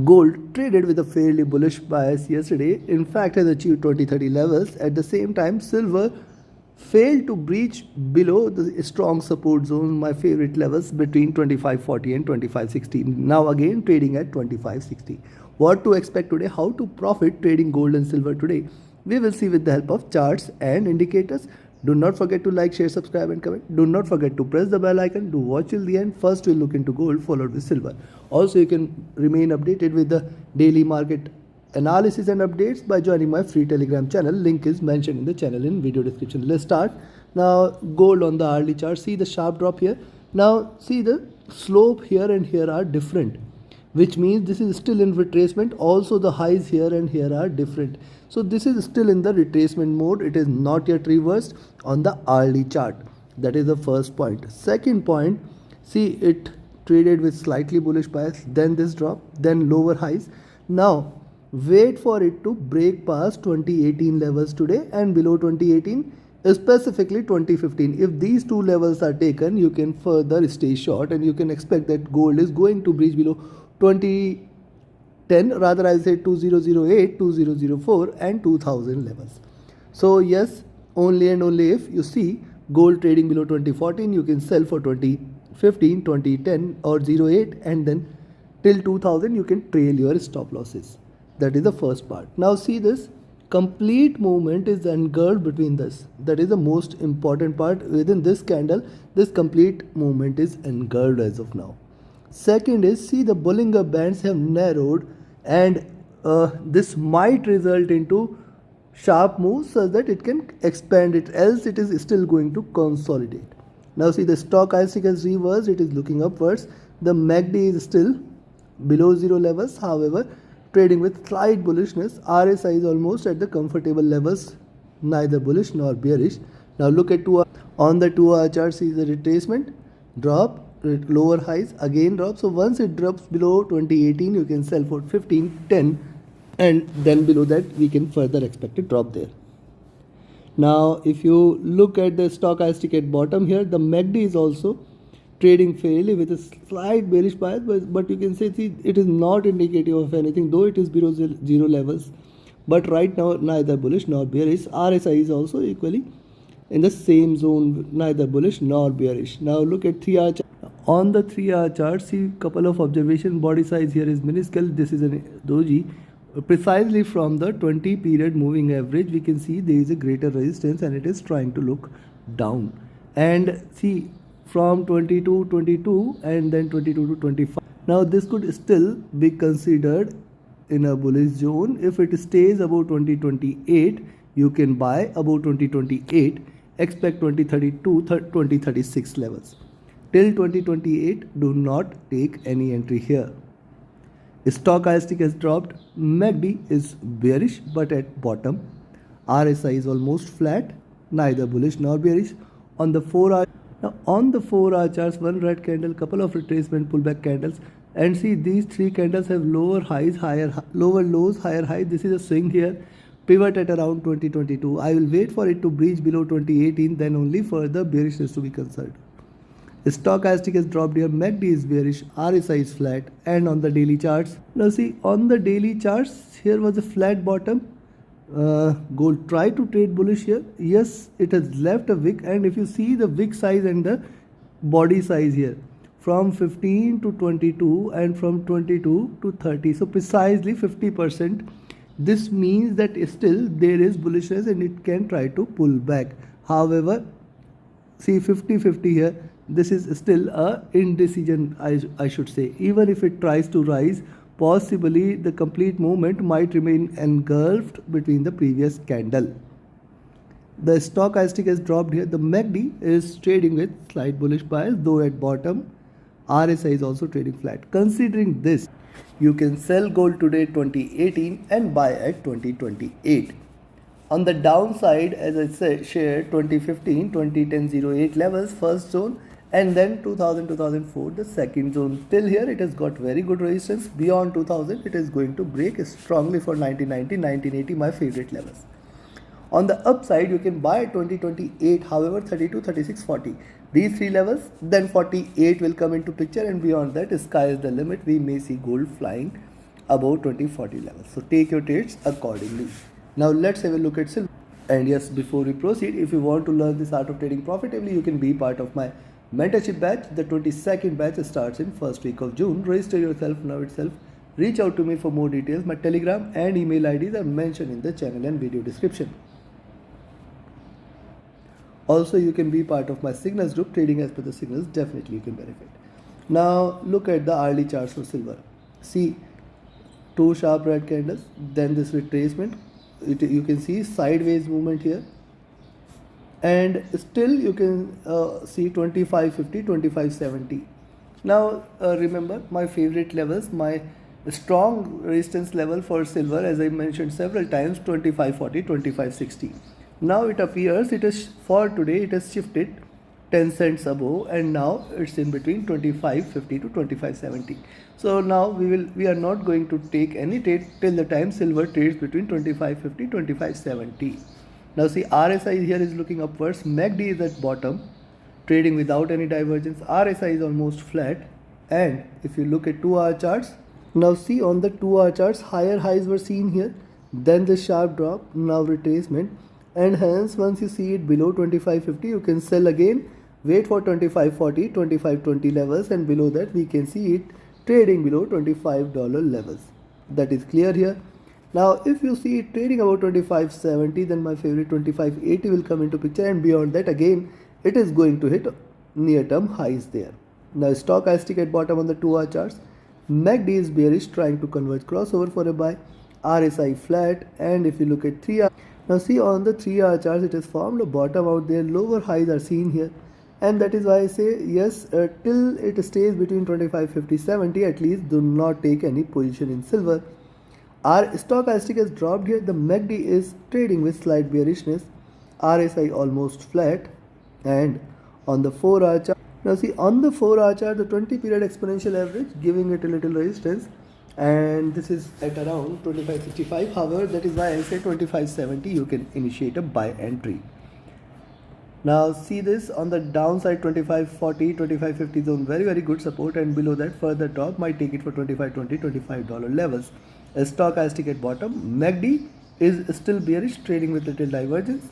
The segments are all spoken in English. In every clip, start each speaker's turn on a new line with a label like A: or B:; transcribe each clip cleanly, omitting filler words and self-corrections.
A: Gold traded with a fairly bullish bias yesterday, in fact has achieved 2030 levels. At the same time, silver failed to breach below the strong support zone, my favorite levels between 2540 and 2560. Now again trading at 2560. What to expect today? How to profit trading gold and silver today? We will see with the help of charts and indicators. Do not forget to like, share, subscribe and comment. Do not forget to press the bell icon. Do watch till the end. First we'll look into gold followed with silver. Also you can remain updated with the daily market analysis and updates by joining my free Telegram channel. Link is mentioned in the channel in video description. Let's start. Now gold on the hourly chart. See the sharp drop here. Now see the slope here and here are different, which means this is still in retracement. Also the highs here and here are different. So this is still in the retracement mode. It is not yet reversed on the hourly chart. That is the first point. Second point, see it traded with slightly bullish bias, then this drop, then lower highs. Now wait for it to break past 2018 levels today and below 2018, specifically 2015. If these two levels are taken, you can further stay short and you can expect that gold is going to breach below 2010, rather I say 2008, 2004 and 2000 levels. So yes, only and only if you see gold trading below 2014, you can sell for 2015, 2010 or 08, and then till 2000 you can trail your stop losses. That is the first part. Now see this complete movement is engulfed between this. That is the most important part. Within this candle, this complete movement is engulfed as of now. Second is, see the Bollinger Bands have narrowed, and this might result into sharp moves such that it can expand it, else it is still going to consolidate. Now see the stochastic has reversed, it is looking upwards. The MACD is still below zero levels, however trading with slight bullishness. RSI is almost at the comfortable levels, neither bullish nor bearish. Now look at on the 2-hour chart, see the retracement, drop, lower highs, again drop. So once it drops below 2018, you can sell for 1510, and then below that we can further expect a drop there. Now if you look at the stochastic at bottom here, the MACD is also trading fairly with a slight bearish bias, but you can say, see, it is not indicative of anything, though it is below zero levels, but right now neither bullish nor bearish. RSI is also equally in the same zone, neither bullish nor bearish. Now look at 3-hour chart. On the 3-hour chart, see couple of observations. Body size here is minuscule. This is a doji. Precisely from the 20 period moving average, we can see there is a greater resistance and it is trying to look down. And see from 22 and then 22 to 25. Now this could still be considered in a bullish zone. If it stays above 2028, you can buy above 2028. Expect 2032, 2036 levels. Till 2028, do not take any entry here. Stochastic has dropped. MACD is bearish but at bottom. RSI is almost flat, neither bullish nor bearish. On the 4-hour, now on the 4-hour charts, one red candle, couple of retracement pullback candles, and see these three candles have lower highs, lower lows, higher highs. This is a swing here. Pivot at around 2022. I will wait for it to breach below 2018, then only further bearishness to be considered. Stochastic has dropped here, MACD is bearish, RSI is flat, and on the daily charts, now see on the daily charts, here was a flat bottom. Gold tried to trade bullish here. Yes, it has left a wick, and if you see the wick size and the body size here, from 15 to 22 and from 22 to 30, so precisely 50%. This means that still there is bullishness and it can try to pull back. However, see 50-50 here, this is still a indecision, I should say. Even if it tries to rise, possibly the complete movement might remain engulfed between the previous candle. The stochastic has dropped here. The MACD is trading with slight bullish bias, though at bottom. RSI is also trading flat. Considering this, you can sell gold today 2018 and buy at 2028. On the downside, as I said, shared 2015, 2010, 08 levels, first zone, and then 2000, 2004, the second zone. Till here, it has got very good resistance. Beyond 2000, it is going to break strongly for 1990, 1980, my favorite levels. On the upside, you can buy 2028, however, 32, 36, 40. These three levels, then 48 will come into picture, and beyond that, sky is the limit. We may see gold flying above 2040 levels. So take your trades accordingly. Now let's have a look at silver. And yes, before we proceed, if you want to learn this art of trading profitably, you can be part of my mentorship batch. The 22nd batch starts in first week of June. Register yourself now itself. Reach out to me for more details. My Telegram and email IDs are mentioned in the channel and video description. Also, you can be part of my signals group. Trading as per the signals, definitely you can benefit. Now look at the hourly charts for silver. See, two sharp red candles, then this retracement. You can see sideways movement here, and still you can see 2550, 2570. Now remember my favorite levels, my strong resistance level for silver, as I mentioned several times, 2540, 2560. Now it appears it is for today it has shifted 10 cents above, and now it's in between 2550 to 2570. So now we are not going to take any trade till the time silver trades between 2550 2570. Now see, RSI here is looking upwards, MACD is at bottom, trading without any divergence. RSI is almost flat, and if you look at 2 hour charts, now see on the 2 hour charts, higher highs were seen here, then the sharp drop, now retracement, and hence once you see it below 2550 you can sell again. Wait for 2540, 2520 levels, and below that we can see it trading below $25 levels. That is clear here. Now if you see it trading about 2570, then my favorite 2580 will come into picture, and beyond that again it is going to hit near term highs there. Now stochastic at bottom on the 2 hour charts, MACD is bearish, trying to converge crossover for a buy, RSI flat, and if you look at 3 hour, now see on the 3 hour charts it has formed a bottom out there, lower highs are seen here, and that is why I say yes, till it stays between 2550 70, at least do not take any position in silver. Our stochastic has dropped here, the MACD is trading with slight bearishness, RSI almost flat, and on the 4 hour chart, now see on the 4 hour chart the 20 period exponential average giving it a little resistance, and this is at around 2565. However, that is why I say 2570 you can initiate a buy entry. Now see this on the downside, 2540, 2550 zone, very good support, and below that further drop might take it for 2520, $25 levels. A stochastic at bottom, MACD is still bearish, trading with little divergence,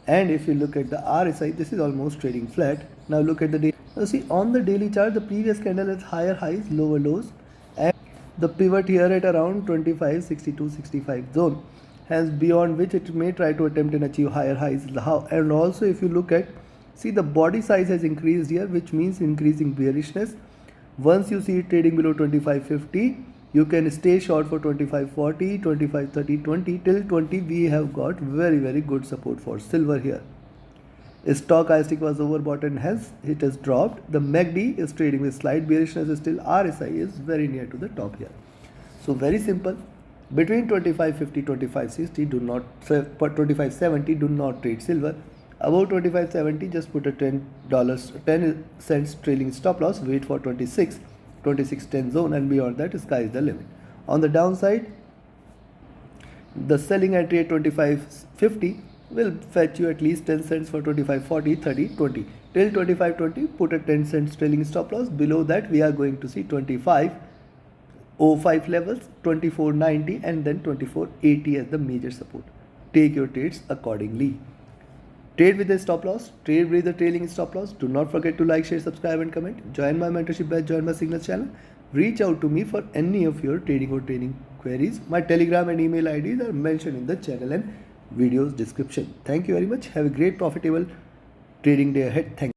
A: and if you look at the RSI, this is almost trading flat. Now look at the day. Now see on the daily chart, the previous candle has higher highs, lower lows, and the pivot here at around 25 62 65 zone, hence beyond which it may try to attempt and achieve higher highs. And also if you look at, see the body size has increased here, which means increasing bearishness. Once you see it trading below 2550, you can stay short for 2540, 2530, 20 till 20. We have got very good support for silver here. Stochastic was overbought and hence it has dropped. The MACD is trading with slight bearishness still. RSI is very near to the top here. So very simple. Between 2550 2560 do not, 2570 do not trade silver. Above 2570 just put a $10 cents trailing stop loss. Wait for 2610 zone, and beyond that sky is the limit. On the downside, the selling entry at 2550 will fetch you at least 10 cents for 2540, 30, 20. Till 2520 put a 10 cents trailing stop loss. Below that we are going to see 2505 levels, 2490, and then 2480 as the major support. Take your trades accordingly. Trade with a stop loss, trade with a trailing stop loss. Do not forget to like, share, subscribe and comment. Join my mentorship batch, join my signals channel. Reach out to me for any of your trading or training queries. My Telegram and email IDs are mentioned in the channel and videos description. Thank you very much. Have a great profitable trading day ahead. Thank you.